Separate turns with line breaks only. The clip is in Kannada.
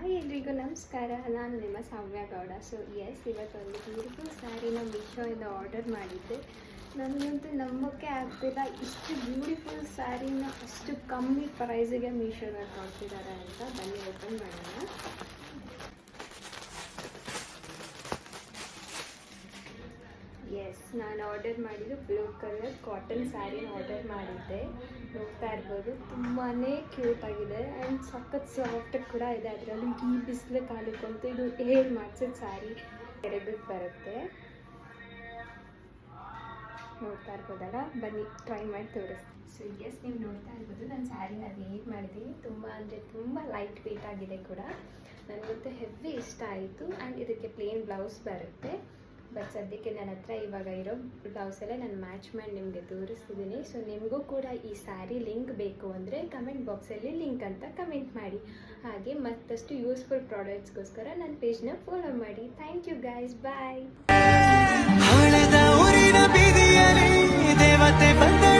ಹಾಯ್ ಎಲ್ರಿಗೂ ನಮಸ್ಕಾರ. ನಾನು ನಿಮ್ಮ ಸೌಮ್ಯ ಗೌಡ. ಸೊ ಇವತ್ತೊಂದು ಬ್ಯೂಟಿಫುಲ್ ಸ್ಯಾರಿನ ಮೀಶೋಯಿಂದ ಆರ್ಡರ್ ಮಾಡಿದ್ದೆ. ನನಗಂತೂ ನಂಬೋಕ್ಕೆ ಆಗ್ತಿಲ್ಲ, ಇಷ್ಟು ಬ್ಯೂಟಿಫುಲ್ ಸ್ಯಾರಿನ ಅಷ್ಟು ಕಮ್ಮಿ ಪ್ರೈಸಿಗೆ ಮೀಶೋದಲ್ಲಿ ಕೊಡ್ತಿದ್ದಾರೆ ಅಂತ. ಬನ್ನಿ ಓಪನ್ ಮಾಡೋಣ. ನಾನು ಆರ್ಡರ್ ಮಾಡಿದ್ದು ಬ್ಲೂ ಕಲರ್ ಕಾಟನ್ ಸ್ಯಾರಿನ ಆರ್ಡರ್ ಮಾಡಿದ್ದೆ. ನೋಡ್ತಾ ಇರ್ಬೋದು, ತುಂಬಾ ಕ್ಯೂಟ್ ಆಗಿದೆ ಆ್ಯಂಡ್ ಸಖತ್ ಸಾಫ್ಟ್ ಕೂಡ ಇದೆ. ಅದರಲ್ಲಿ ಈ ಬಿಸಿಲು ಕಾಲಕ್ಕಂತೂ ಇದು ಹೇರ್ ಮಾಡಿಸಿದ ಸ್ಯಾರಿ ಎರಡಕ್ಕೆ ಬರುತ್ತೆ. ನೋಡ್ತಾ ಇರ್ಬೋದಲ್ಲ, ಬನ್ನಿ ಟ್ರೈ ಮಾಡಿ ತೋರಿಸ್ತೀನಿ. ಸೊ ನೀವು ನೋಡ್ತಾ ಇರ್ಬೋದು, ನಾನು ಸ್ಯಾರಿನ ವೇರ್ ಮಾಡಿದ್ದೀನಿ. ತುಂಬ ಲೈಟ್ ವೇಟ್ ಆಗಿದೆ ಕೂಡ. ನನಗಂತೂ ಹೆವಿ ಇಷ್ಟ ಆಯಿತು. ಆ್ಯಂಡ್ ಇದಕ್ಕೆ ಪ್ಲೇನ್ ಬ್ಲೌಸ್ ಬರುತ್ತೆ. ಬಟ್ ಸದ್ಯಕ್ಕೆ ನನ್ನ ಹತ್ರ ಇವಾಗ ಇರೋ ಬ್ಲೌಸಲ್ಲೇ ನಾನು ಮ್ಯಾಚ್ ಮಾಡಿ ನಿಮಗೆ ತೋರಿಸ್ತಿದ್ದೀನಿ. ಸೊ ನಿಮಗೂ ಕೂಡ ಈ ಸ್ಯಾರಿ ಲಿಂಕ್ ಬೇಕು ಅಂದರೆ ಕಮೆಂಟ್ ಬಾಕ್ಸಲ್ಲಿ ಲಿಂಕ್ ಅಂತ ಕಮೆಂಟ್ ಮಾಡಿ. ಹಾಗೆ ಮತ್ತಷ್ಟು ಯೂಸ್ಫುಲ್ ಪ್ರಾಡಕ್ಟ್ಸ್ಗೋಸ್ಕರ ನನ್ನ ಪೇಜ್ನ ಫಾಲೋ ಮಾಡಿ. Thank you guys, bye.